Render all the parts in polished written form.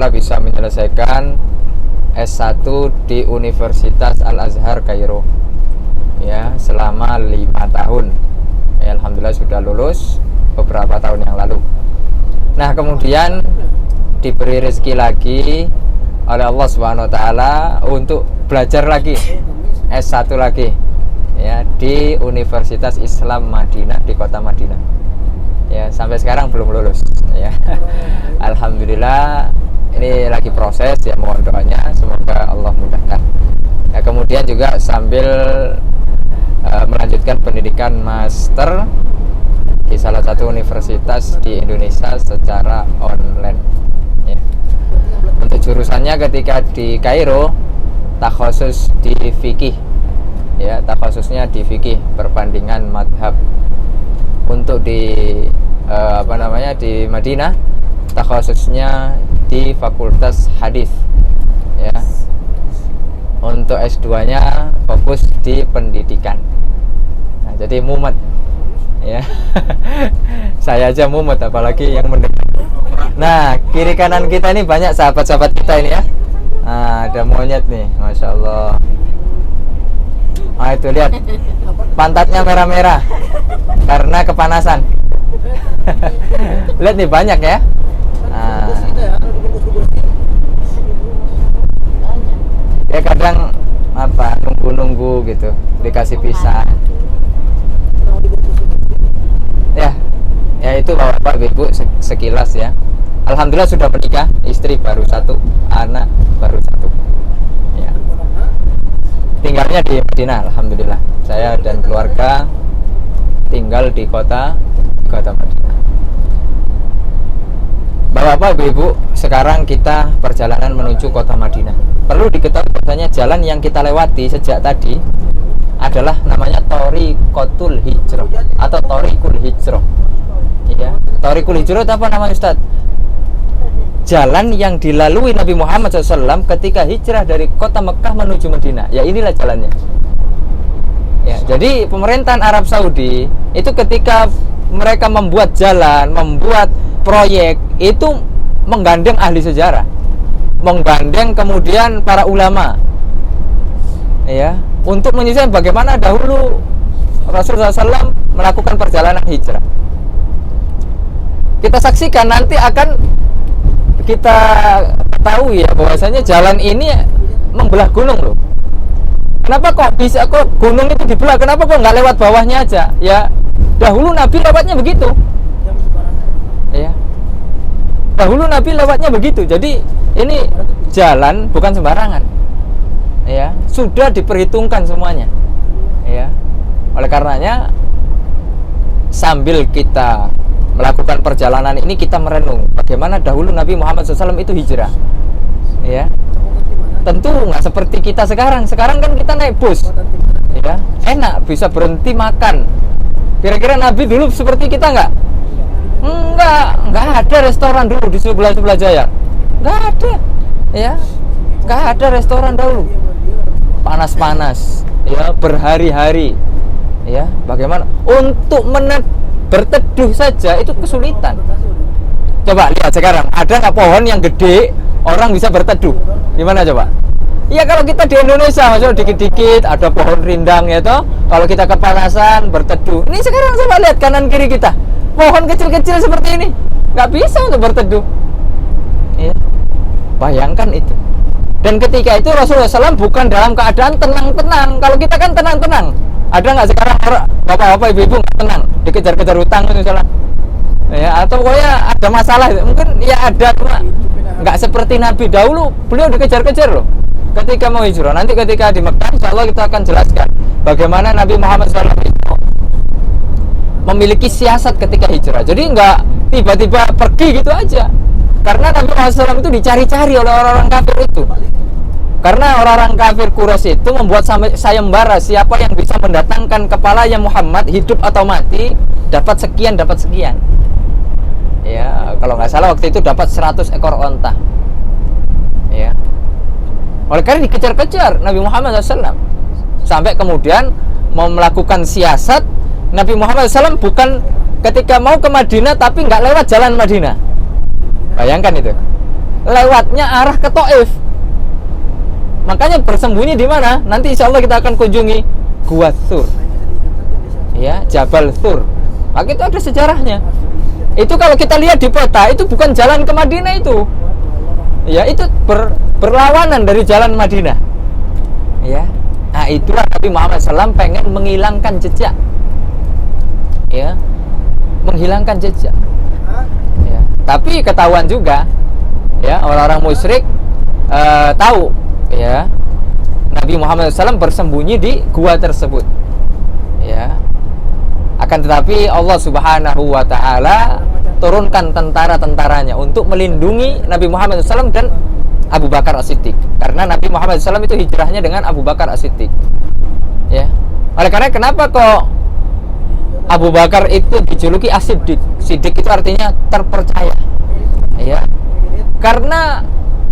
bisa menyelesaikan S1 di Universitas Al-Azhar Kairo ya, selama 5 tahun ya, alhamdulillah sudah lulus beberapa tahun yang lalu. Nah kemudian diberi rezeki lagi oleh Allah Subhanahu wa taala untuk belajar lagi S1 lagi ya di Universitas Islam Madinah di kota Madinah. Ya, sampai sekarang belum lulus ya. Alhamdulillah ini lagi proses ya, mohon doanya semoga Allah mudahkan. Ya, kemudian juga sambil melanjutkan pendidikan master di salah satu universitas di Indonesia secara online ya. Untuk jurusannya ketika di Kairo takhusus di fikih ya, takhususnya di fikih perbandingan madhab. Untuk di di Madinah takhususnya di fakultas hadis ya. Untuk S2-nya fokus di pendidikan. Nah, jadi mumet ya. Saya aja mumet apalagi yang mendengar. Nah, kiri kanan kita ini banyak sahabat-sahabat kita ini ya. Nah, ada monyet nih, Masya Allah. Ah, itu lihat pantatnya merah-merah karena kepanasan. Lihat nih banyak ya. Nah, ya kadang nunggu-nunggu gitu dikasih pisang. Ya itu bapak ibu sekilas ya. Alhamdulillah sudah menikah, istri baru 1, anak baru 1 ya. Tinggalnya di Madinah, alhamdulillah. Saya dan keluarga tinggal di kota Madinah. Bapak ibu, sekarang kita perjalanan menuju kota Madinah. Perlu diketahui bahwasanya jalan yang kita lewati sejak tadi adalah namanya Thariqatul Hijrah atau Thariqul Hijrah. Ya, Thariqul Hijrah itu apa namanya Ustaz? Jalan yang dilalui Nabi Muhammad SAW ketika hijrah dari kota Mekah menuju Madinah. Ya inilah jalannya. Ya, jadi pemerintahan Arab Saudi itu ketika mereka membuat jalan, membuat proyek, itu menggandeng ahli sejarah, menggandeng kemudian para ulama, ya, untuk menyelesaikan bagaimana dahulu Rasulullah SAW melakukan perjalanan hijrah. Kita saksikan nanti akan kita tahu ya bahwasanya jalan ini membelah gunung loh. Kenapa kok bisa gunung itu dibelah? Kenapa kok nggak lewat bawahnya aja? Ya dahulu Nabi lewatnya begitu. Ya. Dahulu Nabi lewatnya begitu. Jadi ini jalan bukan sembarangan. Ya, sudah diperhitungkan semuanya. Ya. Oleh karenanya sambil kita melakukan perjalanan ini kita merenung bagaimana dahulu Nabi Muhammad SAW itu hijrah. Ya. Tentu nggak seperti kita sekarang. Sekarang kan kita naik bus. Ya, enak bisa berhenti makan. Kira-kira Nabi dulu seperti kita nggak? Enggak ada restoran dulu di sebelah Jaya. Enggak ada. Ya. Enggak ada restoran dahulu. Panas-panas, ya, berhari-hari. Ya, bagaimana untuk berteduh saja itu kesulitan. Coba lihat sekarang, ada nggak pohon yang gede orang bisa berteduh? Gimana coba? Ya kalau kita di Indonesia maksudnya dikit-dikit ada pohon rindang ya toh. Kalau kita kepanasan berteduh. Ini sekarang coba lihat kanan kiri kita, pohon kecil-kecil seperti ini, nggak bisa untuk berteduh. Ya. Bayangkan itu. Dan ketika itu Rasulullah SAW bukan dalam keadaan tenang-tenang. Kalau kita kan tenang-tenang. Ada nggak sekarang bapak-bapak ibu-ibu nggak tenang, dikejar-kejar hutang misalnya, ya, atau pokoknya ada masalah, mungkin ya ada, cuma nggak seperti Nabi dahulu. Beliau dikejar-kejar loh ketika mau hijrah. Nanti ketika di Mekah insya Allah kita akan jelaskan bagaimana Nabi Muhammad SAW itu memiliki siasat ketika hijrah. Jadi nggak tiba-tiba pergi gitu aja, karena Nabi Muhammad SAW itu dicari-cari oleh orang-orang kafir itu. Karena orang-orang kafir Quraisy itu membuat sayembara, siapa yang bisa mendatangkan kepalanya Muhammad hidup atau mati dapat sekian. Ya, kalau nggak salah waktu itu dapat 100 ekor onta. Ya. Oleh karena dikejar-kejar Nabi Muhammad SAW sampai kemudian mau melakukan siasat. Nabi Muhammad SAW bukan ketika mau ke Madinah tapi nggak lewat jalan Madinah. Bayangkan itu. lewatnya arah ke Taif. Makanya bersembunyi di mana? Nanti insya Allah kita akan kunjungi Gua Thur, ya, Jabal Thur. Maka itu ada sejarahnya. Itu kalau kita lihat di peta, itu bukan jalan ke Madinah itu, ya, itu berlawanan dari jalan Madinah, ya. Nah, itulah Nabi Muhammad SAW pengen menghilangkan jejak, ya, menghilangkan jejak, ya. Tapi ketahuan juga, ya, orang-orang musyrik tahu, ya, Nabi Muhammad SAW bersembunyi di gua tersebut, ya. Akan tetapi Allah Subhanahu wa Ta'ala turunkan tentara-tentaranya untuk melindungi Nabi Muhammad SAW dan Abu Bakar As-Siddiq, karena Nabi Muhammad SAW itu hijrahnya dengan Abu Bakar As-Siddiq, ya. Oleh karena kenapa kok Abu Bakar itu dijuluki As-Siddiq? Siddiq itu artinya terpercaya, ya, karena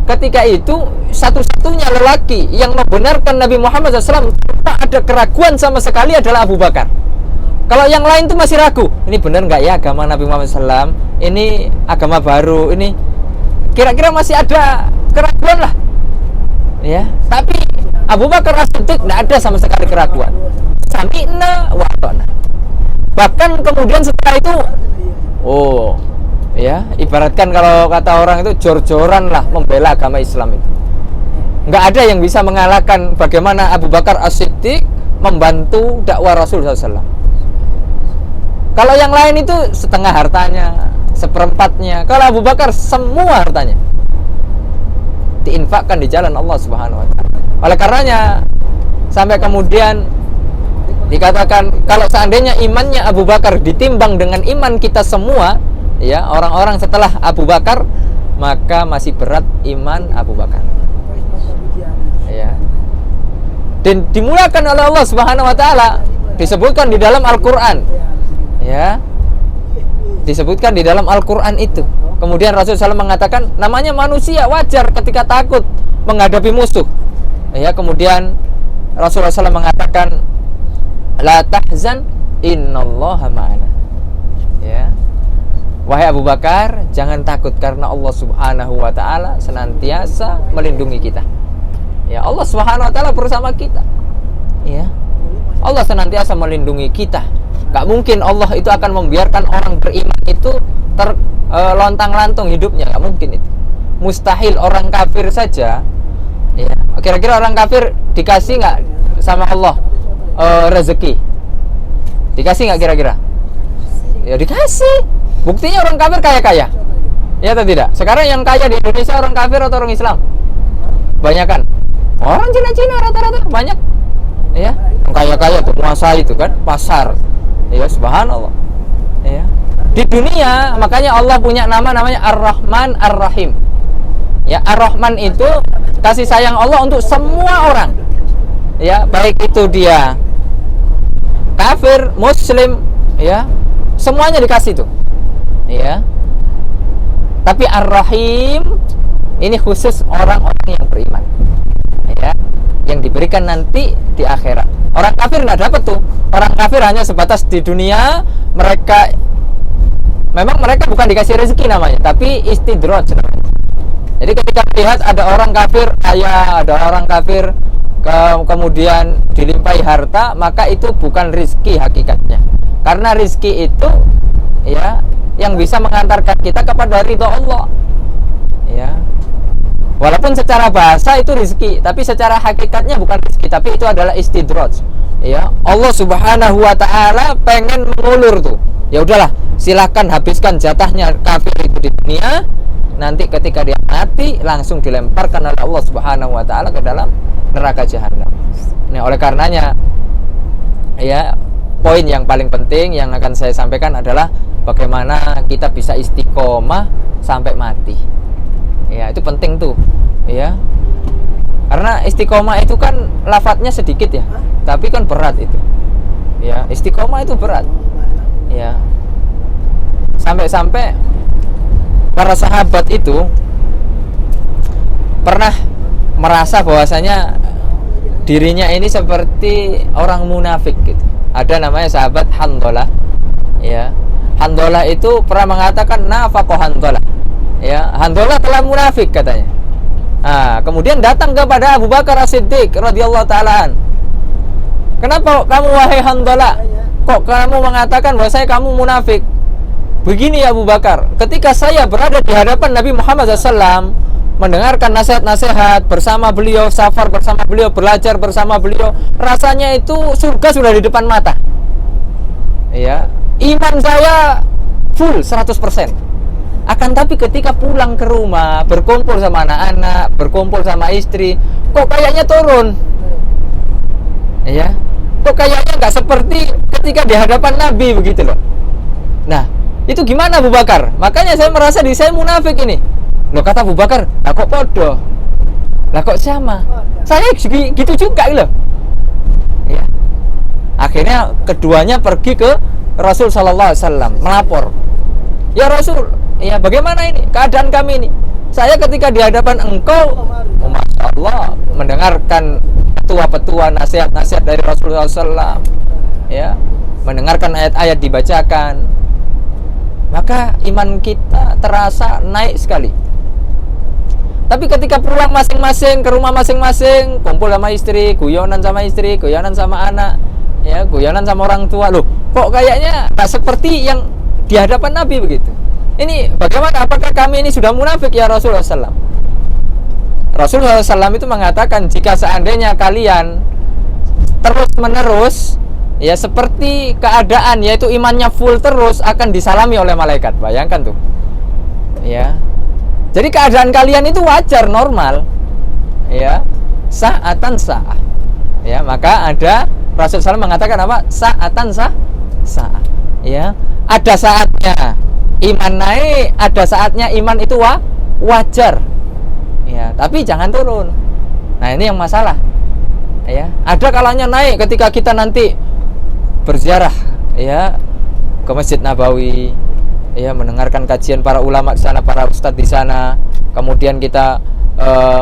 ketika itu satu-satunya lelaki yang membenarkan Nabi Muhammad SAW tanpa ada keraguan sama sekali adalah Abu Bakar. Kalau yang lain tuh masih ragu, ini benar nggak ya agama Nabi Muhammad SAW? Ini agama baru, ini kira-kira masih ada keraguan lah, ya. Tapi Abu Bakar As-Siddiq tidak ada sama sekali keraguan. Sami'na wa ata'na. Bahkan kemudian setelah itu, oh, ya, ibaratkan kalau kata orang itu jor-joran lah membela agama Islam itu. Nggak ada yang bisa mengalahkan bagaimana Abu Bakar As-Siddiq membantu dakwah Rasulullah SAW. Kalau yang lain itu setengah hartanya, seperempatnya. Kalau Abu Bakar semua hartanya diinfakkan di jalan Allah Subhanahu wa Ta'ala. Oleh karenanya sampai kemudian dikatakan kalau seandainya imannya Abu Bakar ditimbang dengan iman kita semua, ya, orang-orang setelah Abu Bakar, maka masih berat iman Abu Bakar, ya. Dan dimulakan oleh Allah Subhanahu wa Ta'ala, disebutkan di dalam Al-Qur'an, ya, disebutkan di dalam Al-Qur'an itu. Kemudian Rasulullah SAW mengatakan, namanya manusia wajar ketika takut menghadapi musuh, ya. Kemudian Rasulullah SAW mengatakan, la tahzan innallaha ma'ana, ya. Wahai Abu Bakar, jangan takut karena Allah Subhanahu wa Ta'ala senantiasa melindungi kita, ya. Allah Subhanahu wa Ta'ala bersama kita, ya. Allah senantiasa melindungi kita. Gak mungkin Allah itu akan membiarkan orang beriman itu lontang-lantung hidupnya, gak mungkin itu. Mustahil. Orang kafir saja, ya. Kira-kira orang kafir dikasih nggak sama Allah rezeki? Dikasih nggak kira-kira? Ya dikasih. Buktinya orang kafir kaya-kaya, ya atau tidak? Sekarang yang kaya di Indonesia orang kafir atau orang Islam? Banyakan orang Cina-Cina rata-rata, banyak, ya. Yang kaya-kaya tuh penguasa itu kan pasar, ya, subhanallah, ya. Di dunia makanya Allah punya nama namanya Ar-Rahman Ar-Rahim, ya. Ar-Rahman itu kasih sayang Allah untuk semua orang, ya, baik itu dia kafir, muslim, ya, semuanya dikasih tuh, ya. Tapi Ar-Rahim ini khusus orang-orang yang beriman, ya, yang diberikan nanti di akhirat. Orang kafir nggak dapat tuh. Orang kafir hanya sebatas di dunia. Mereka memang mereka bukan dikasih rezeki namanya, tapi istidraj namanya. Jadi ketika lihat ada orang kafir kaya, ada orang kafir kemudian dilimpahi harta, maka itu bukan rezeki hakikatnya. Karena rezeki itu, ya, yang bisa mengantarkan kita kepada ridha Allah, ya. Walaupun secara bahasa itu rezeki, tapi secara hakikatnya bukan rezeki, tapi itu adalah istidraj, ya. Allah Subhanahu wa Ta'ala pengen mengulur tuh. Ya udahlah, silahkan habiskan jatahnya kafir itu di dunia. Nanti ketika dia mati langsung dilemparkan oleh Allah Subhanahu wa Ta'ala ke dalam neraka jahanam. Nah, oleh karenanya, ya, poin yang paling penting yang akan saya sampaikan adalah bagaimana kita bisa istiqomah sampai mati. Ya, itu penting tuh, ya. Karena istiqomah itu kan lafadznya sedikit, ya, tapi kan berat itu. Ya, istiqomah itu berat. Ya. Sampai-sampai para sahabat itu pernah merasa bahwasanya dirinya ini seperti orang munafik gitu. Ada namanya sahabat Handolah, ya. Handolah itu pernah mengatakan nafaqah Handolah, Ya, Handolah telah munafik katanya. Nah, kemudian datang kepada Abu Bakar As-Siddiq radhiyallahu ta'ala. Kenapa kamu wahai Handolah? Kok kamu mengatakan bahwa kamu munafik? Begini ya Abu Bakar, ketika saya berada di hadapan Nabi Muhammad SAW, mendengarkan nasihat-nasihat bersama beliau, safar bersama beliau, belajar bersama beliau, rasanya itu surga sudah di depan mata. Ya, iman saya full 100%. Akan tapi ketika pulang ke rumah, berkumpul sama anak-anak, berkumpul sama istri, kok kayaknya turun. Ya, kok kayaknya nggak seperti ketika di hadapan Nabi begitu loh. Nah, itu gimana Abu Bakar? Makanya saya merasa diri saya munafik ini. Loh, kata Abu Bakar, lah kok podo? Lah kok sama? Saya gitu juga loh. Ya. Akhirnya keduanya pergi ke Rasul sallallahu alaihi wasallam melapor. Ya Rasul, ya bagaimana ini keadaan kami ini? Saya ketika di hadapan engkau, oh, Masya Allah, mendengarkan petua-petua nasihat-nasihat dari Rasulullah SAW, ya, mendengarkan ayat-ayat dibacakan, maka iman kita terasa naik sekali. Tapi ketika pulang masing-masing ke rumah masing-masing, kumpul sama istri, guyonan sama istri, guyonan sama anak, ya, guyonan sama orang tua, loh, kok kayaknya tak seperti yang di hadapan Nabi begitu. Ini bagaimana? Apakah kami ini sudah munafik ya Rasulullah SAW? Rasulullah SAW itu mengatakan, jika seandainya kalian terus-menerus, ya seperti keadaan, yaitu imannya full terus, akan disalami oleh malaikat. Bayangkan tuh, ya. Jadi keadaan kalian itu wajar, normal, ya, sa'atan sa'ah, ya. Maka ada Rasulullah SAW mengatakan apa? Sa'atan sa'ah, ya. Ada saatnya iman naik, ada saatnya iman itu wajar, ya. Tapi jangan turun. Nah, ini yang masalah, ya. Ada kalanya naik ketika kita nanti berziarah, ya, ke Masjid Nabawi, ya, mendengarkan kajian para ulama di sana, para ustadz di sana. Kemudian kita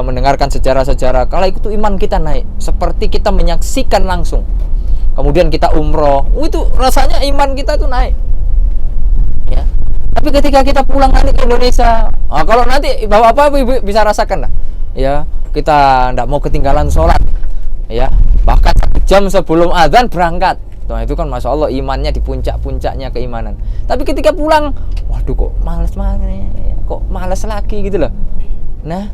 mendengarkan sejarah-sejarah. Kalau itu iman kita naik, seperti kita menyaksikan langsung. Kemudian kita umroh, itu rasanya iman kita tuh naik, ya. Tapi ketika kita pulang nanti ke Indonesia, kalau nanti bapak-bapak bisa rasakan lah, ya, kita tidak mau ketinggalan sholat, ya, bahkan 1 jam sebelum adzan berangkat. Nah, itu kan Masya Allah imannya di puncak-puncaknya keimanan. Tapi ketika pulang, waduh kok males lagi gitu loh. Nah,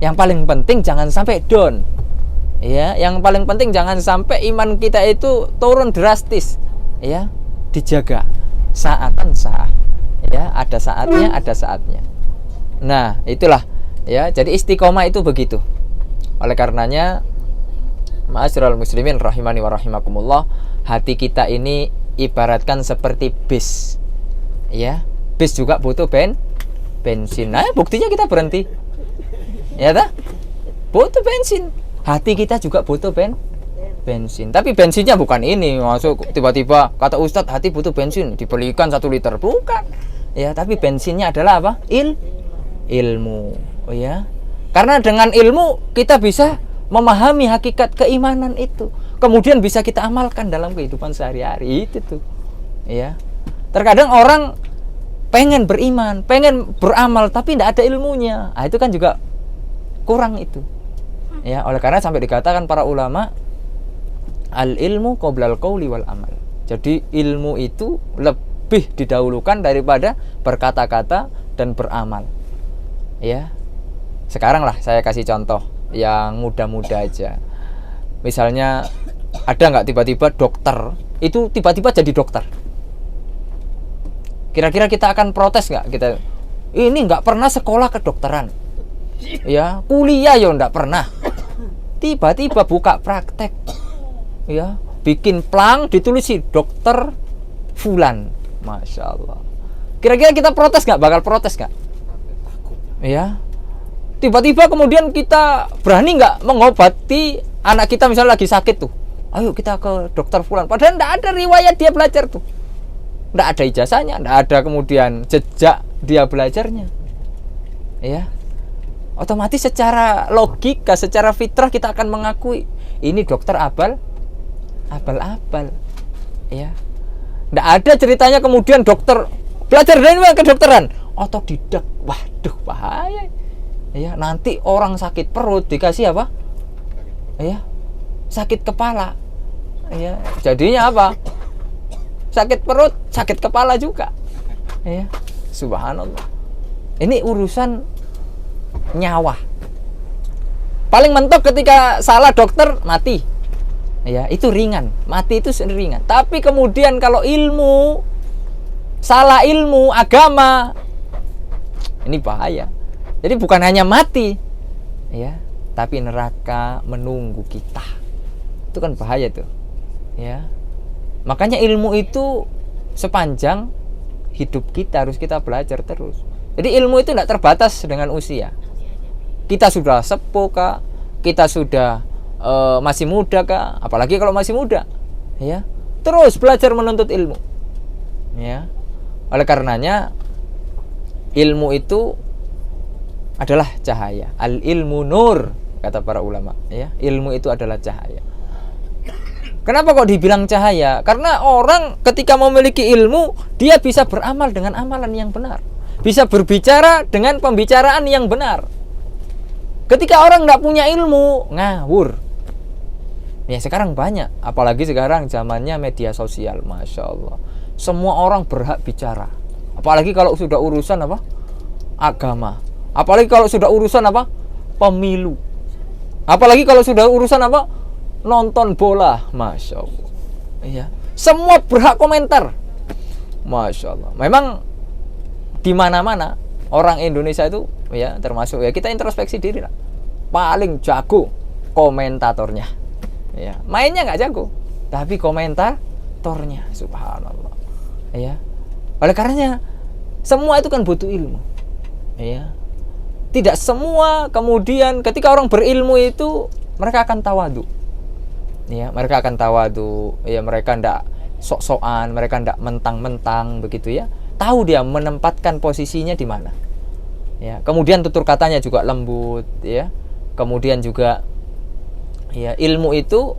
yang paling penting jangan sampai down, ya. Yang paling penting jangan sampai iman kita itu turun drastis, ya. Dijaga sa'atan sa'ah, ya. Ada saatnya. Nah, itulah, ya. Jadi istiqomah itu begitu. Oleh karenanya, ma'asyiral muslimin rahimani wa rahimakumullah, hati kita ini ibaratkan seperti bis, ya. Bis juga butuh bensin. Nah, buktinya kita berhenti, ya tak? Butuh bensin. Hati kita juga butuh bensin. Tapi bensinnya bukan ini, masuk tiba-tiba kata Ustadz hati butuh bensin, dibelikan 1 liter, bukan, ya. Tapi bensinnya adalah apa? Ilmu, oh, ya. Karena dengan ilmu kita bisa memahami hakikat keimanan itu, kemudian bisa kita amalkan dalam kehidupan sehari-hari itu tuh, ya. Terkadang orang pengen beriman, pengen beramal, tapi tidak ada ilmunya. Nah, itu kan juga kurang itu, ya. Oleh karena sampai dikatakan para ulama, al ilmu qoblal qauli wal amal. Jadi ilmu itu lebih didahulukan daripada berkata-kata dan beramal, ya. Sekarang lah saya kasih contoh yang muda-muda aja. Misalnya ada nggak tiba-tiba dokter itu tiba-tiba jadi dokter? Kira-kira kita akan protes nggak? Kita ini nggak pernah sekolah kedokteran, ya, kuliah ya nggak pernah, tiba-tiba buka praktek, ya, bikin plang ditulis dokter Fulan, Masya Allah. Kira-kira kita protes nggak? Bakal protes nggak? Ya. Tiba-tiba kemudian kita berani nggak mengobati anak kita misalnya lagi sakit tuh, ayo kita ke dokter Fulan, padahal nggak ada riwayat dia belajar tuh, nggak ada ijazahnya, nggak ada kemudian jejak dia belajarnya, ya. Otomatis secara logika, secara fitrah kita akan mengakui ini dokter abal, ya. Nggak ada ceritanya kemudian dokter belajar dari mana kedokteran, otodidak. Waduh, bahaya. Ya, nanti orang sakit perut dikasih apa? Ya, sakit kepala. Ya, jadinya apa? Sakit perut, sakit kepala juga. Ya, subhanallah. Ini urusan nyawa. Paling mentok ketika salah dokter mati. Ya, itu ringan. Mati itu ringan. Tapi kemudian kalau ilmu, salah ilmu agama, ini bahaya. Jadi bukan hanya mati, ya, tapi neraka menunggu kita. Itu kan bahaya tuh. Ya. Makanya ilmu itu sepanjang hidup kita harus kita belajar terus. Jadi ilmu itu tidak terbatas dengan usia. Kita sudah sepuh kah? Kita sudah masih muda kah? Apalagi kalau masih muda, ya, terus belajar menuntut ilmu. Ya. Oleh karenanya ilmu itu adalah cahaya. Al ilmu nur, kata para ulama. Ya, ilmu itu adalah cahaya. Kenapa kok dibilang cahaya? Karena orang ketika memiliki ilmu, dia bisa beramal dengan amalan yang benar, bisa berbicara dengan pembicaraan yang benar. Ketika orang nggak punya ilmu, ngawur. Ya sekarang banyak, apalagi sekarang zamannya media sosial, masya Allah. Semua orang berhak bicara. Apalagi kalau sudah urusan apa? Agama. Apalagi kalau sudah urusan apa? Pemilu. Apalagi kalau sudah urusan apa? Nonton bola, masya Allah. Iya. Semua berhak komentar, masya Allah. Memang di mana-mana orang Indonesia itu, ya termasuk ya kita introspeksi diri lah, paling jago komentatornya. Ya, mainnya nggak jago, tapi komentatornya, subhanallah. Ya, oleh karenanya semua itu kan butuh ilmu. Ya, tidak semua kemudian ketika orang berilmu itu mereka akan tawadu. Ya, mereka akan tawadu. Ya, mereka ndak sok-sokan, mereka ndak mentang-mentang begitu ya. Tahu dia menempatkan posisinya di mana. Ya, kemudian tutur katanya juga lembut. Ya, kemudian juga ya, ilmu itu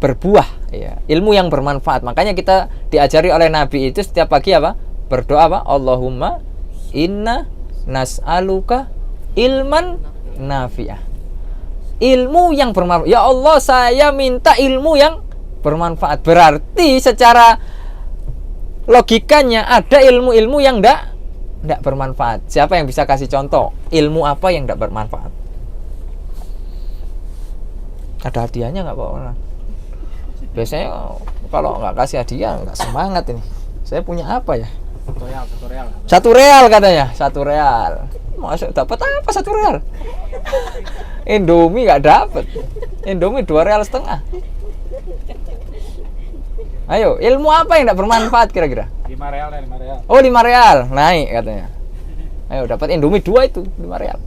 berbuah, ya, ilmu yang bermanfaat. Makanya kita diajari oleh Nabi itu setiap pagi apa? Berdoa apa? Allahumma inna nas'aluka ilman nafi'ah. Ilmu yang bermanfaat. Ya Allah, saya minta ilmu yang bermanfaat. Berarti secara logikanya ada ilmu-ilmu yang enggak bermanfaat. Siapa yang bisa kasih contoh? Ilmu apa yang enggak bermanfaat? Ada hadiahnya nggak Pak orang? Biasanya kalau nggak kasih hadiah nggak semangat ini. Saya punya apa ya? Satu real katanya. 1 real. Masuk dapat apa 1 real? Indomie nggak dapat. Indomie 2,5 real. Ayo, ilmu apa yang nggak bermanfaat kira-kira? 5 real. Oh, 5 real naik katanya. Ayo dapat Indomie 2 itu 5 real.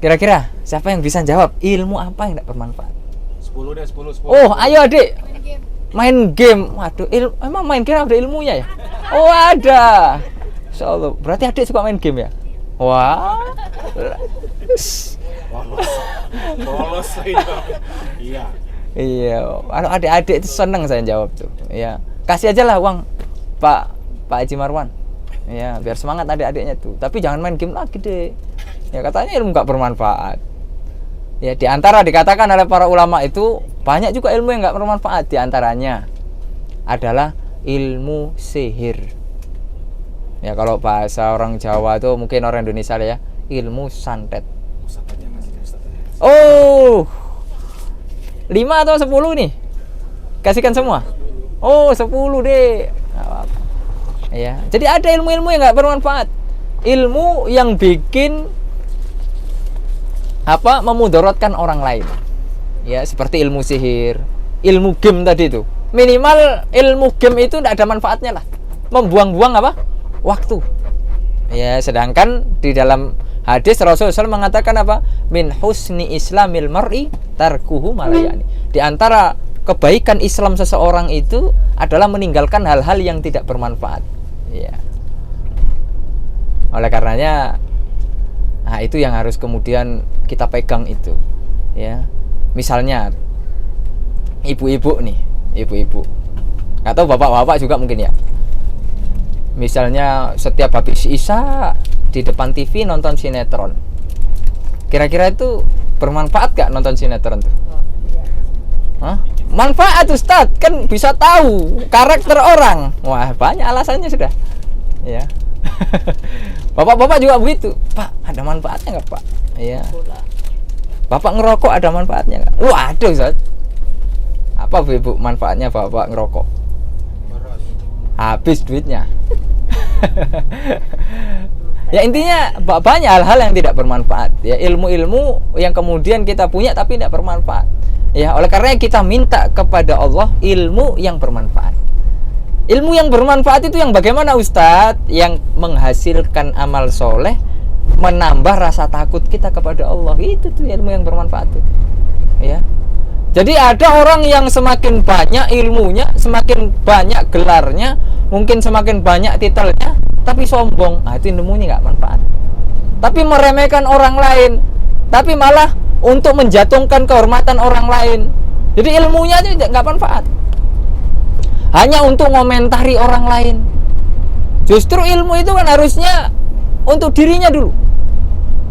Kira-kira siapa yang bisa jawab ilmu apa yang tidak bermanfaat? 10 deh, 10. Oh, ayo adik. Main game. Waduh, emang main game ada ilmunya ya? Oh, ada. Insyaallah. Berarti adik suka main game ya? Wah. Lolos itu. Iya. Iya. Kalau adik-adik itu seneng saya jawab tuh. Iya. Kasih aja lah uang Pak Haji Marwan. Ya, biar semangat adik-adiknya tuh. Tapi jangan main game lagi deh. Ya katanya ilmu nggak bermanfaat. Ya di antara dikatakan oleh para ulama itu banyak juga ilmu yang nggak bermanfaat. Di antaranya adalah ilmu sihir. Ya kalau bahasa orang Jawa tuh mungkin orang Indonesia ya, ilmu santet. Oh, 5 atau 10 nih? Kasihkan semua. Oh 10 deh. Ya, jadi ada ilmu-ilmu yang nggak bermanfaat. Ilmu yang bikin memudaratkan orang lain. Ya, seperti ilmu sihir, ilmu game tadi itu. Minimal ilmu game itu tidak ada manfaatnya lah. Membuang-buang waktu. Ya, sedangkan di dalam hadis Rasulullah SAW mengatakan apa? Min husni islamil mar'i tarkuhu malayani. Di antara kebaikan Islam seseorang itu adalah meninggalkan hal-hal yang tidak bermanfaat. Ya. Oleh karenanya itu yang harus kemudian kita pegang itu. Ya. Misalnya ibu-ibu nih, ibu-ibu. Atau bapak-bapak juga mungkin ya. Misalnya setiap habis isya di depan TV nonton sinetron. Kira-kira itu bermanfaat gak nonton sinetron tuh? Hah? Manfaat Ustaz, kan bisa tahu karakter orang. Wah, banyak alasannya sudah. Ya. Bapak-bapak juga begitu. Pak, ada manfaatnya nggak Pak? Ya. Bapak ngerokok ada manfaatnya nggak? Waduh Ustaz. Apa Bu manfaatnya Bapak ngerokok? Habis duitnya. Ya intinya banyak hal-hal yang tidak bermanfaat. Ya ilmu-ilmu yang kemudian kita punya tapi tidak bermanfaat. Ya oleh karena kita minta kepada Allah ilmu yang bermanfaat. Ilmu yang bermanfaat itu yang bagaimana Ustadz? Yang menghasilkan amal soleh, menambah rasa takut kita kepada Allah. Itu tuh ilmu yang bermanfaat tuh. Ya. Jadi ada orang yang semakin banyak ilmunya, semakin banyak gelarnya, mungkin semakin banyak titelnya, tapi sombong. Nah itu ilmunya nggak manfaat. Tapi meremehkan orang lain, tapi malah untuk menjatuhkan kehormatan orang lain. Jadi ilmunya itu nggak manfaat. Hanya untuk ngomentari orang lain. Justru ilmu itu kan harusnya untuk dirinya dulu.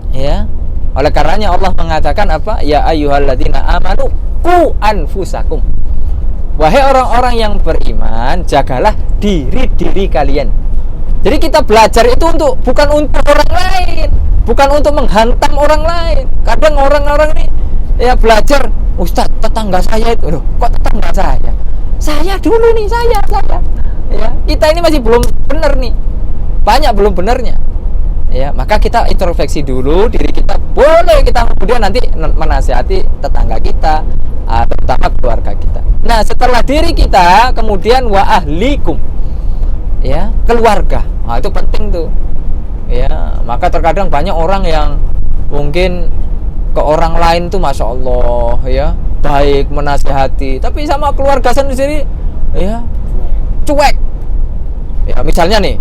Ya. Oleh karenanya Allah mengatakan apa? Ya ayyuhalladzina amanu qu anfusakum. Wahai orang-orang yang beriman, jagalah diri-diri kalian. Jadi kita belajar itu bukan untuk orang lain, bukan untuk menghantam orang lain. Kadang orang-orang ini ya belajar, Ustaz, tetangga saya itu, loh, kok tetangga saya? Saya dulu nih, saya. Ya, kita ini masih belum benar nih. Banyak belum benarnya. Ya, maka kita introspeksi dulu diri kita. Boleh kita kemudian nanti menasihati tetangga kita, terutama keluarga kita. Nah, setelah diri kita, kemudian wa ahlikum. Ya, keluarga. Nah, itu penting tuh. Ya, maka terkadang banyak orang yang mungkin ke orang lain tuh Masya Allah ya baik menasihati, tapi sama keluarga sendiri ya cuek. Ya misalnya nih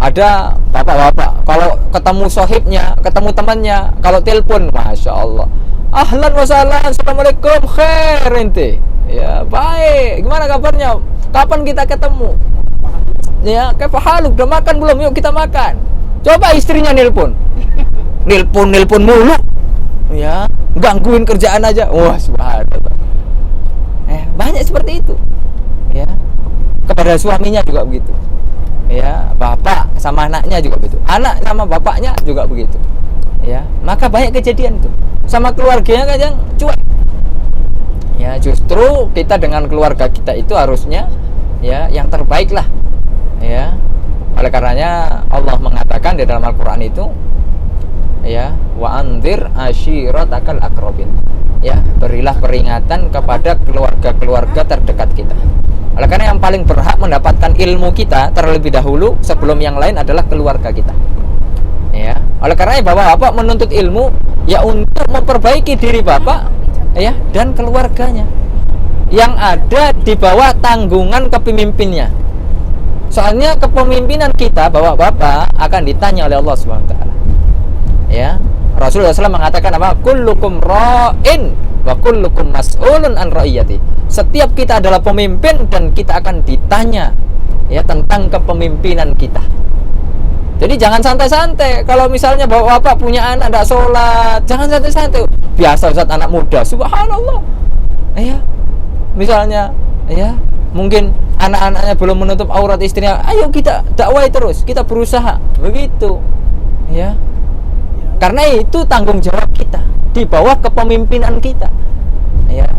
ada bapak-bapak kalau ketemu sohibnya, ketemu temannya, kalau telepon Masya Allah ahlan wa sahlan, assalamualaikum, khair ente ya baik, gimana kabarnya, kapan kita ketemu ya, kayak haluk, udah makan belum, yuk kita makan. Coba istrinya nelpon mulu ya, gangguin kerjaan aja. Wah, subhanallah. Banyak seperti itu. Ya. Kepada suaminya juga begitu. Ya, bapak sama anaknya juga begitu. Anak sama bapaknya juga begitu. Ya, maka banyak kejadian itu. Sama keluarganya kadang cuek. Ya, justru kita dengan keluarga kita itu harusnya ya yang terbaik lah. Ya. Oleh karenanya Allah mengatakan di dalam Al-Qur'an itu ya wa anzir ashiratakal aqrabin, ya berilah peringatan kepada keluarga-keluarga terdekat kita. Oleh karena yang paling berhak mendapatkan ilmu kita terlebih dahulu sebelum yang lain adalah keluarga kita. Ya, oleh karena bapak-bapak menuntut ilmu ya untuk memperbaiki diri bapak ya dan keluarganya yang ada di bawah tanggungan kepemimpinnya. Soalnya kepemimpinan kita bapak-bapak akan ditanya oleh Allah Subhanahu wa taala. Ya, Rasulullah SAW mengatakan apa? Kullukum ra'in wa kullukum mas'ulun an ra'iyati. Setiap kita adalah pemimpin dan kita akan ditanya ya tentang kepemimpinan kita. Jadi jangan santai-santai. Kalau misalnya bapak punya anak tidak sholat, jangan santai-santai. Biasa Ustaz anak muda, subhanallah. Ya, misalnya ya mungkin anak-anaknya belum menutup aurat istrinya, ayo kita dakwai terus, kita berusaha begitu. Ya. Karena itu tanggung jawab kita di bawah kepemimpinan kita. Ya.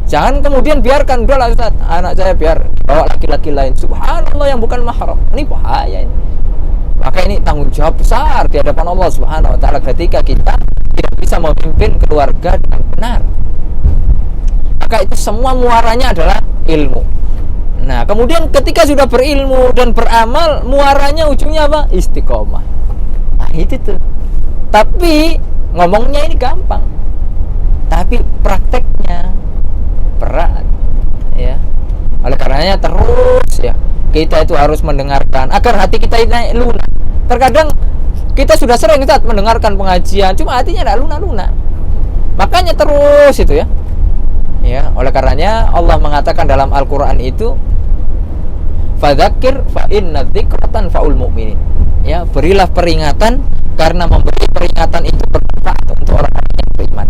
Jangan kemudian biarkan udahlah Ustaz, anak saya biar bawa laki-laki lain. Subhanallah yang bukan mahram. Ini bahaya ini. Maka ini tanggung jawab besar di hadapan Allah Subhanahu wa taala ketika kita tidak bisa memimpin keluarga dengan benar. Maka itu semua muaranya adalah ilmu. Nah, kemudian ketika sudah berilmu dan beramal, muaranya ujungnya apa? Istiqomah. Nah, itu tuh. Tapi ngomongnya ini gampang, tapi prakteknya berat ya. Oleh karenanya terus ya kita itu harus mendengarkan agar hati kita naik lunak. Terkadang kita sudah sering Ustaz mendengarkan pengajian, cuma hatinya tidak lunak-lunak. Makanya terus itu ya. Ya, oleh karenanya Allah mengatakan dalam Al-Qur'an itu Fadzakir fa inna dzikra tanfa'ul mu'minin. Ya, berilah peringatan karena memberi peringatan itu bermanfaat untuk orang-orang yang beriman.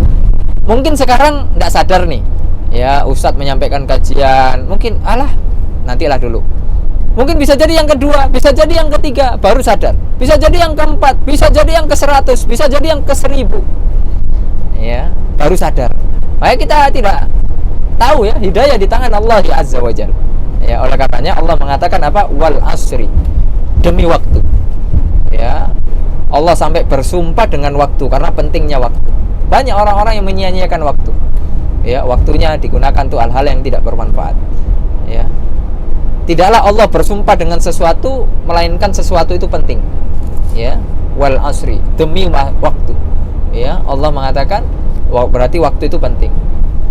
Mungkin sekarang tidak sadar nih, ya Ustadz menyampaikan kajian, mungkin nantilah dulu. Mungkin bisa jadi yang kedua, bisa jadi yang ketiga baru sadar, bisa jadi yang keempat, bisa jadi yang ke-100, bisa jadi yang ke-1000, ya baru sadar. Makanya kita tidak tahu ya, hidayah di tangan Allah Azza wa Jalla. Ya, oleh karenanya Allah mengatakan apa? Wal asri, demi waktu. Ya, Allah sampai bersumpah dengan waktu karena pentingnya waktu. Banyak orang-orang yang menyia-nyiakan waktu. Ya, waktunya digunakan untuk hal-hal yang tidak bermanfaat. Ya. Tidaklah Allah bersumpah dengan sesuatu melainkan sesuatu itu penting. Ya, wal asri, demi waktu. Ya, Allah mengatakan berarti waktu itu penting.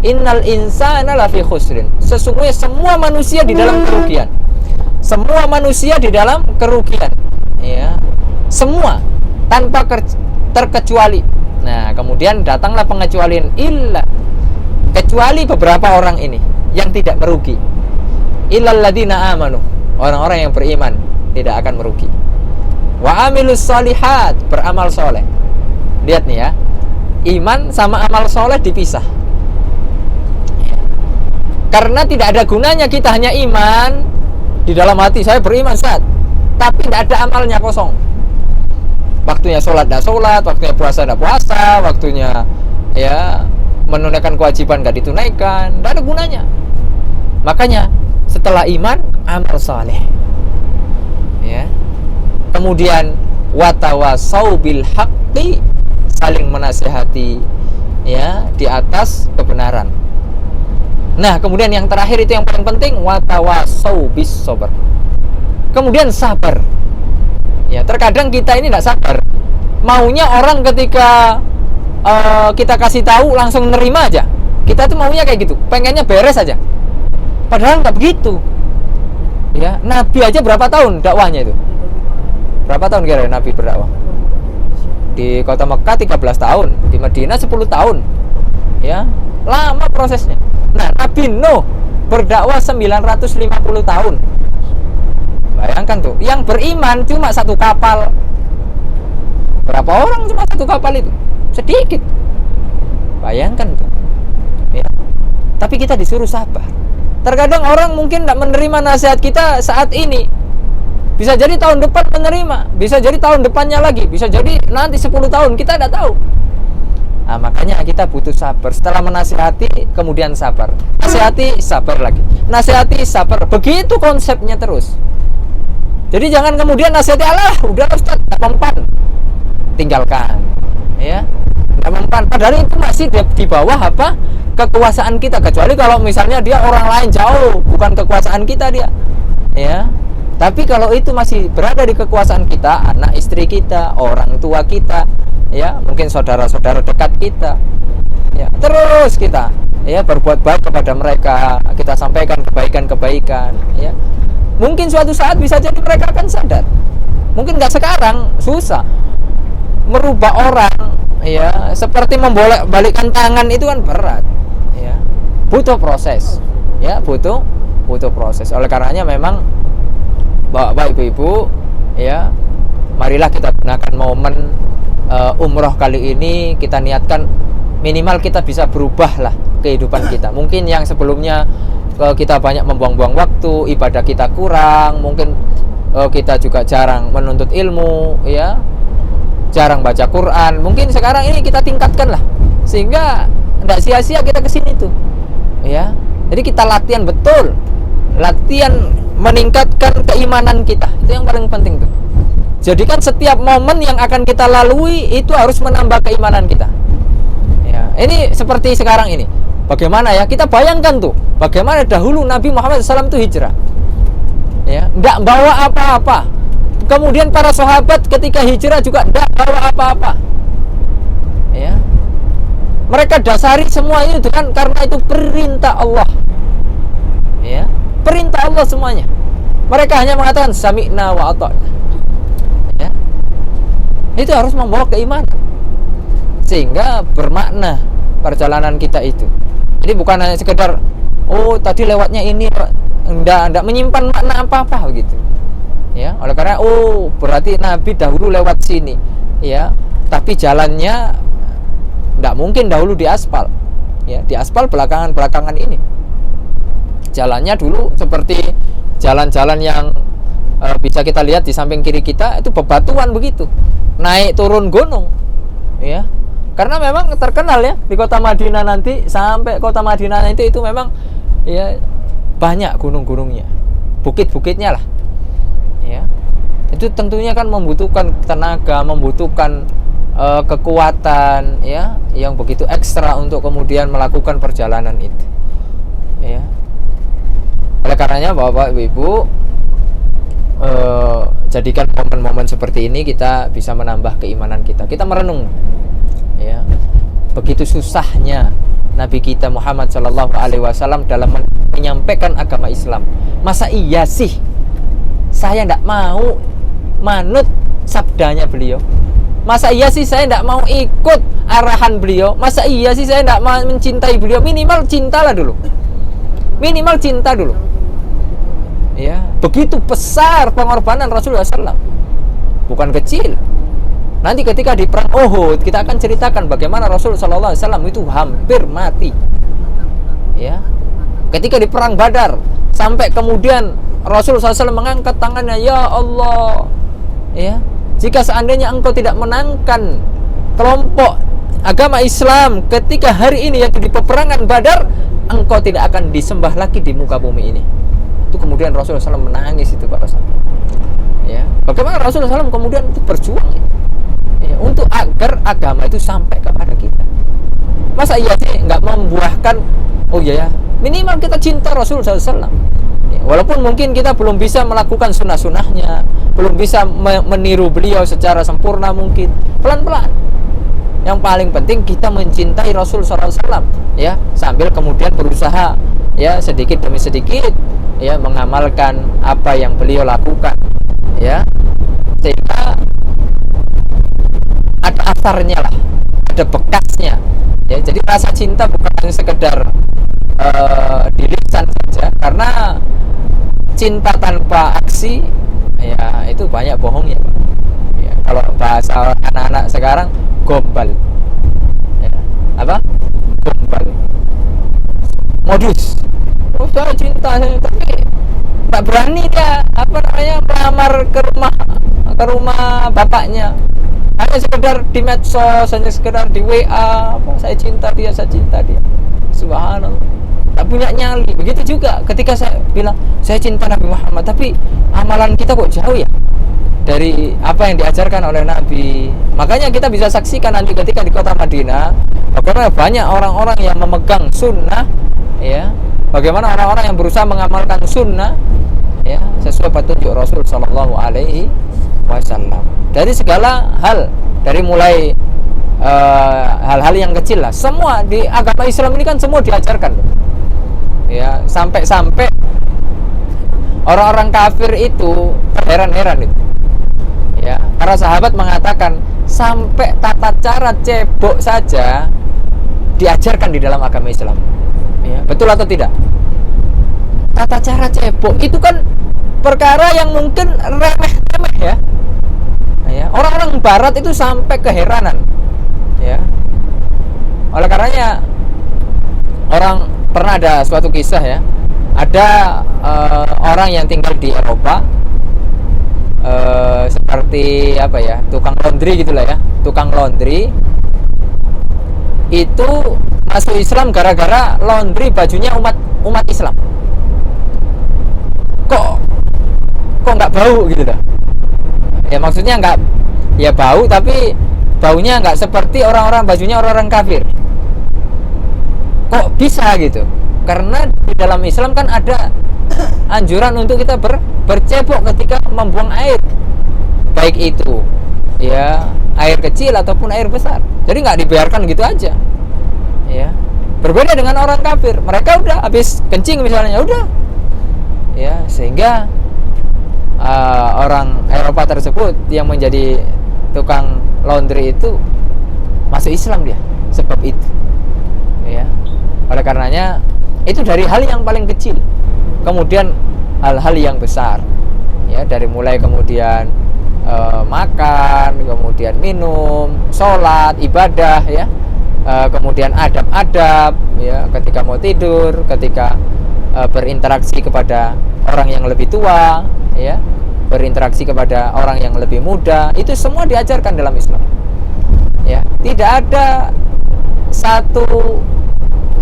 Innal insana lafi khusrin. Sesungguhnya semua manusia di dalam kerugian. Semua manusia di dalam kerugian. Ya. Semua tanpa terkecuali. Nah, kemudian datanglah pengecualian illa, kecuali beberapa orang ini yang tidak merugi. Illal ladzina amanu, orang-orang yang beriman tidak akan merugi. Wa amilus shalihat, beramal soleh. Lihat nih ya, iman sama amal soleh dipisah. Karena tidak ada gunanya kita hanya iman di dalam hati, saya beriman saat, tapi tidak ada amalnya, kosong. Waktunya sholat tidak sholat, waktunya puasa tidak puasa, waktunya ya menunaikan kewajiban tidak ditunaikan, tidak ada gunanya. Makanya setelah iman, amal saleh. Ya. Kemudian watawasau bil haqqi, saling menasihati ya di atas kebenaran. Nah, kemudian yang terakhir itu yang paling penting, watawasau bis sabar. Kemudian sabar. Ya, terkadang kita ini tidak sabar. Maunya orang ketika kita kasih tahu langsung nerima aja. Kita tuh maunya kayak gitu, pengennya beres aja. Padahal nggak begitu. Ya, Nabi aja berapa tahun dakwahnya itu? Berapa tahun kira-kira Nabi berdakwah? Di kota Mekah 13 tahun, di Madinah 10 tahun. Ya, lama prosesnya. Nah, Nabi Nuh berdakwah 950 tahun. Bayangkan tuh, yang beriman cuma satu kapal. Berapa orang cuma satu kapal itu? Sedikit. Bayangkan tuh. Ya. Tapi kita disuruh sabar. Terkadang orang mungkin tidak menerima nasihat kita saat ini. Bisa jadi tahun depan menerima, bisa jadi tahun depannya lagi, bisa jadi nanti 10 tahun, kita tidak tahu. Nah, makanya kita butuh sabar. Setelah menasihati, kemudian sabar. Nasihati, sabar lagi. Nasihati, sabar. Begitu konsepnya terus. Jadi jangan kemudian nasihati, udah Ustaz, tak mempan, tinggalkan. Ya, tak mempan. Padahal itu masih di bawah apa? Kekuasaan kita. Kecuali kalau misalnya dia orang lain jauh, bukan kekuasaan kita dia. Ya. Tapi kalau itu masih berada di kekuasaan kita, anak istri kita, orang tua kita, ya, mungkin saudara-saudara dekat kita, ya, terus kita ya berbuat baik kepada mereka, kita sampaikan kebaikan-kebaikan, ya. Mungkin suatu saat bisa jadi mereka akan sadar. Mungkin nggak sekarang, susah merubah orang, ya, seperti membolak-balikkan tangan itu kan berat, ya. Butuh proses, ya, butuh proses. Oleh karenanya memang Bapak ibu-ibu, ya, marilah kita gunakan momen umroh kali ini, kita niatkan minimal kita bisa berubah lah kehidupan kita. Mungkin yang sebelumnya kita banyak membuang-buang waktu, ibadah kita kurang, mungkin kita juga jarang menuntut ilmu, ya, jarang baca Quran. Mungkin sekarang ini kita tingkatkan lah, sehingga tidak sia-sia kita kesini tuh, ya. Jadi kita latihan betul, latihan meningkatkan keimanan kita, itu yang paling penting tuh. Jadikan setiap momen yang akan kita lalui itu harus menambah keimanan kita. Ya, ini seperti sekarang ini. Bagaimana ya? Kita bayangkan tuh, bagaimana dahulu Nabi Muhammad SAW itu hijrah. Ya, enggak bawa apa-apa. Kemudian para sahabat ketika hijrah juga enggak bawa apa-apa. Ya. Mereka dasari semua ini kan karena itu perintah Allah. Ya. Perintah Allah semuanya. Mereka hanya mengatakan sami'na wa ata'na. Ya. Itu harus membawa keimanan, sehingga bermakna perjalanan kita itu. Jadi bukan hanya sekedar tadi lewatnya ini, enggak menyimpan makna apa-apa begitu. Ya, oleh karena berarti Nabi dahulu lewat sini, ya. Tapi jalannya enggak mungkin dahulu diaspal. Ya, diaspal belakangan ini. Jalannya dulu seperti jalan-jalan yang bisa kita lihat di samping kiri kita itu bebatuan begitu. Naik turun gunung. Ya. Karena memang terkenal ya di kota Madinah nanti sampai kota Madinah itu memang ya banyak gunung-gunungnya. Bukit-bukitnya lah. Ya, itu tentunya kan membutuhkan tenaga, membutuhkan kekuatan ya yang begitu ekstra untuk kemudian melakukan perjalanan itu. Ya, oleh karenanya Bapak Ibu, jadikan momen-momen seperti ini kita bisa menambah keimanan kita. Kita merenung, ya, begitu susahnya Nabi kita Muhammad SAW dalam menyampaikan agama Islam. Masa iya sih saya tidak mau manut sabdanya beliau? Masa iya sih saya tidak mau ikut arahan beliau? Masa iya sih saya tidak mau mencintai beliau? Minimal cintalah dulu. Minimal cinta dulu. Ya, begitu besar pengorbanan Rasulullah SAW. Bukan kecil. Nanti ketika di perang Uhud kita akan ceritakan bagaimana Rasulullah SAW itu hampir mati. Ya, ketika di perang Badar sampai kemudian Rasulullah SAW mengangkat tangannya, ya Allah, ya, jika seandainya engkau tidak menangkan kelompok agama Islam ketika hari ini yaitu di peperangan Badar, engkau tidak akan disembah lagi di muka bumi ini. Itu kemudian Rasulullah SAW menangis itu para sahabat. Ya, bagaimana Rasulullah SAW kemudian itu berjuang ya, untuk agar agama itu sampai kepada kita. Masa iya sih nggak membuahkan? Oh iya ya, minimal kita cinta Rasulullah SAW. Walaupun mungkin kita belum bisa melakukan sunnah-sunnahnya, belum bisa meniru beliau secara sempurna mungkin, pelan-pelan. Yang paling penting kita mencintai Rasul SAW, ya, sambil kemudian berusaha, ya, sedikit demi sedikit, ya, mengamalkan apa yang beliau lakukan, ya, sehingga ada asarnya lah, ada bekasnya, ya. Jadi rasa cinta bukan hanya sekedar di lisan saja, karena cinta tanpa aksi ya itu banyak bohongnya, Pak. Ya, kalau bahasa anak-anak sekarang gombal. Ya, apa? Gombal. Modus. Oh, saya cinta tapi tak berani dia melamar ke rumah bapaknya. Hanya sekedar di medsos, hanya sekedar di WA, saya cinta dia. Subhanallah. Tak punya nyali. Begitu juga ketika saya bilang saya cinta Nabi Muhammad, tapi amalan kita kok jauh ya dari apa yang diajarkan oleh Nabi. Makanya kita bisa saksikan nanti ketika di kota Madinah bagaimana banyak orang-orang yang memegang sunnah, ya, bagaimana orang-orang yang berusaha mengamalkan sunnah, ya, sesuai petunjuk Rasul Sallallahu Alaihi Wasallam dari segala hal, dari mulai hal-hal yang kecil lah. Semua di agama Islam ini kan semua diajarkan, ya, sampai orang-orang kafir itu heran-heran itu, ya, para sahabat mengatakan sampai tata cara cebok saja diajarkan di dalam agama Islam, ya, betul atau tidak? Tata cara cebok itu kan perkara yang mungkin remeh-temeh, ya, ya. Orang-orang Barat itu sampai keheranan, ya. Oleh karenanya pernah ada suatu kisah, ya, ada orang yang tinggal di Eropa, seperti apa ya, tukang laundry gitulah, ya, tukang laundry itu masuk Islam gara-gara laundry bajunya umat Islam. Kok nggak bau gitu dah? Ya maksudnya nggak, ya bau tapi baunya nggak seperti bajunya orang-orang kafir. Kok bisa gitu? Karena di dalam Islam kan ada anjuran untuk kita bercebok ketika membuang air, baik itu ya air kecil ataupun air besar. Jadi nggak dibiarkan gitu aja, ya. Berbeda dengan orang kafir, mereka udah habis kencing misalnya, udah, ya, sehingga orang Eropa tersebut yang menjadi tukang laundry itu masuk Islam dia, sebab itu, ya. Oleh karenanya itu dari hal yang paling kecil, kemudian hal-hal yang besar, ya, dari mulai kemudian makan, kemudian minum, sholat, ibadah, ya, kemudian adab-adab, ya, ketika mau tidur, ketika berinteraksi kepada orang yang lebih tua, ya, berinteraksi kepada orang yang lebih muda, itu semua diajarkan dalam Islam. Ya, tidak ada satu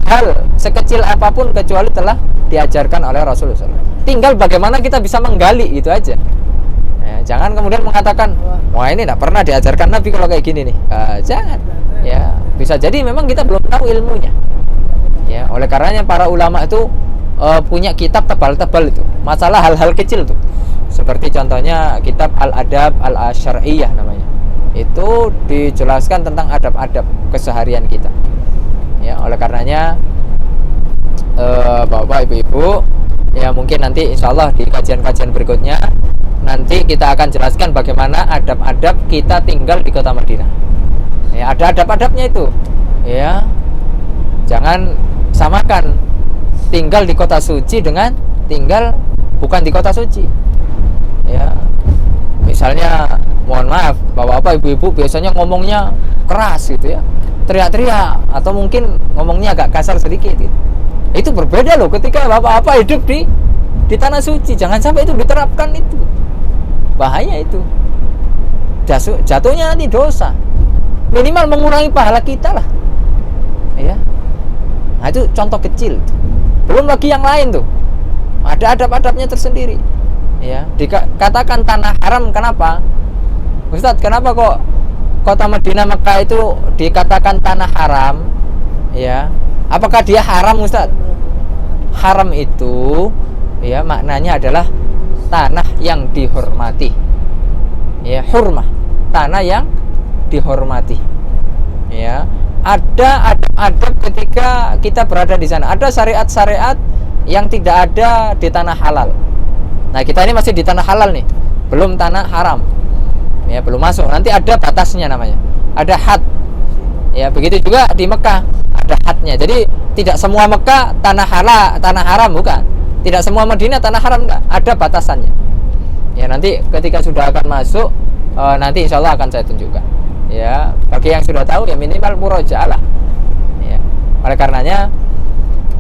hal sekecil apapun kecuali telah diajarkan oleh Rasulullah SAW. Tinggal bagaimana kita bisa menggali, itu aja. Ya, jangan kemudian mengatakan, wah ini tidak pernah diajarkan Nabi kalau kayak gini nih. Jangan. Ya, bisa jadi memang kita belum tahu ilmunya. Ya, oleh karenanya para ulama itu punya kitab tebal-tebal itu, masalah hal-hal kecil tuh. Seperti contohnya kitab Al-Adab Al-Asyariyah namanya. Itu dijelaskan tentang adab-adab keseharian kita. Ya, oleh karenanya Bapak Ibu-ibu, ya mungkin nanti insya Allah di kajian-kajian berikutnya nanti kita akan jelaskan bagaimana adab-adab kita tinggal di kota Madinah. Ya, ada adab-adabnya itu. Ya, jangan samakan tinggal di kota suci dengan tinggal bukan di kota suci. Ya, misalnya mohon maaf, bapak-bapak, ibu-ibu biasanya ngomongnya keras gitu ya, teriak-teriak, atau mungkin ngomongnya agak kasar sedikit gitu. Itu berbeda loh ketika bapak-bapak hidup di tanah suci. Jangan sampai itu diterapkan, itu bahaya, itu jatuhnya nanti dosa, minimal mengurangi pahala kita lah, ya. Nah, itu contoh kecil. Belum lagi yang lain tuh, ada adab-adabnya tersendiri. Ya, dikatakan tanah haram, kenapa? Ustadz, kenapa kok kota Madinah Mekah itu dikatakan tanah haram? Ya, apakah dia haram, Ustadz? Haram itu, ya, maknanya adalah tanah yang dihormati. Ya, hurmah, tanah yang dihormati. Ya, ada adab ketika kita berada di sana. Ada syariat-syariat yang tidak ada di tanah halal. Nah, kita ini masih di tanah halal nih, belum tanah haram. Ya, belum masuk. Nanti ada batasnya namanya. Ada had. Ya, begitu juga di Mekah ada hadnya. Jadi tidak semua Mekah tanah halal, tanah haram, bukan. Tidak semua Madinah tanah haram, enggak. Ada batasannya. Ya, nanti ketika sudah akan masuk, nanti insya Allah akan saya tunjukkan. Ya, bagi yang sudah tahu ya minimal murojaah lah. Ya, oleh karenanya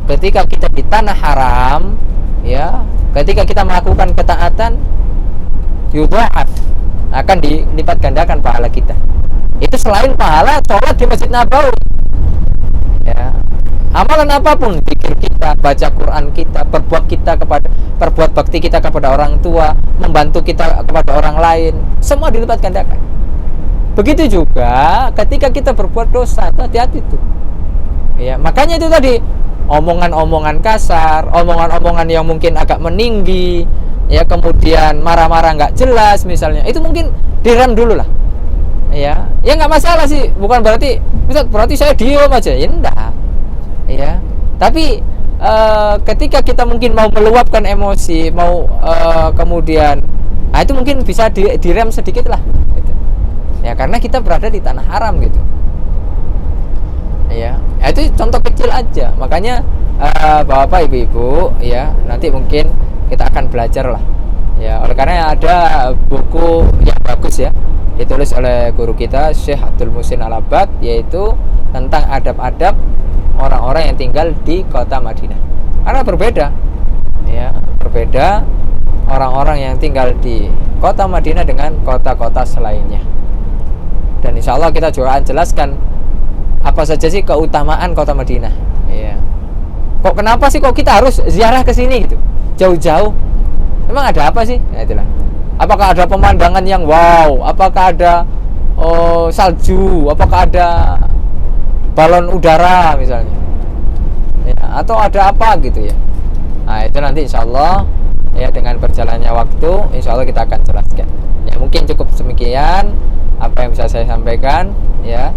ketika kita di tanah haram, ya, ketika kita melakukan ketaatan, yudha'af, akan dilipat gandakan pahala kita. Itu selain pahala sholat di Masjid Nabawi. Ya, amalan apapun, zikir kita, baca Quran kita, perbuat bakti kita kepada orang tua, membantu kita kepada orang lain, semua dilipat gandakan. Begitu juga ketika kita berbuat dosa, hati-hati tuh. Ya, makanya itu tadi, omongan-omongan kasar, omongan-omongan yang mungkin agak meninggi, ya, kemudian marah-marah nggak jelas misalnya, itu mungkin direm dulu lah. Ya nggak masalah sih, bukan berarti saya diem aja, ya enggak. Ya, tapi ketika kita mungkin mau meluapkan emosi, mau kemudian, nah itu mungkin bisa direm sedikit lah, gitu. Ya, karena kita berada di tanah haram gitu. Ya, itu contoh kecil aja. Makanya bapak ibu-ibu, ya, nanti mungkin kita akan belajar lah. Ya, oleh karena ada buku yang bagus ya, ditulis oleh guru kita Syekh Abdul Muhsin Al-Abbad, yaitu tentang adab-adab orang-orang yang tinggal di kota Madinah. Karena berbeda, ya, berbeda orang-orang yang tinggal di kota Madinah dengan kota-kota selainnya. Dan insya Allah kita juga akan jelaskan apa saja sih keutamaan kota Madinah. Ya. Kok kenapa sih kok kita harus ziarah ke sini gitu, jauh-jauh? Emang ada apa sih? Nah, itulah. Apakah ada pemandangan yang wow? Apakah ada salju? Apakah ada balon udara misalnya? Ya, atau ada apa gitu ya? Nah, itu nanti insya Allah ya, dengan berjalannya waktu insya Allah kita akan jelaskan. Ya, mungkin cukup demikian apa yang bisa saya sampaikan. Ya,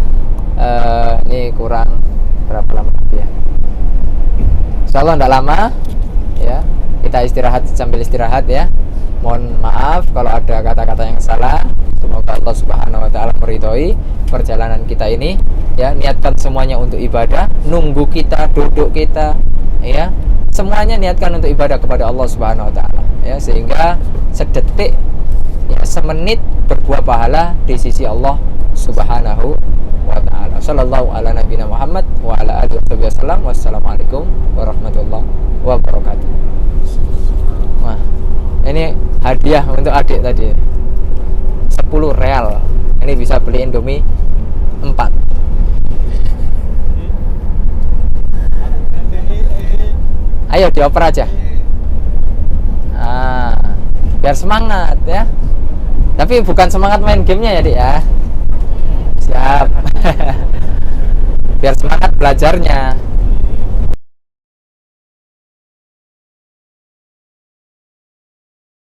ini kurang berapa lama ya? Insya Allah tidak lama. Ya, kita istirahat sambil istirahat ya. Mohon maaf kalau ada kata-kata yang salah. Semoga Allah Subhanahu wa taala meridhoi perjalanan kita ini. Ya, niatkan semuanya untuk ibadah, nunggu kita, duduk kita, ya, semuanya niatkan untuk ibadah kepada Allah Subhanahu wa taala ya, sehingga sedetik ya semenit berbuah pahala di sisi Allah Subhanahu wa taala. Sallallahu ala nabiyina Muhammad wa ala alihi wasallam. Wassalamualaikum warahmatullahi wabarakatuh. Wah, ini hadiah untuk adik tadi. 10 real. Ini bisa beli Indomie 4. Ayo dioper aja. Biar semangat ya. Tapi bukan semangat main gamenya ya, Dik ya. Siap. Biar semangat belajarnya.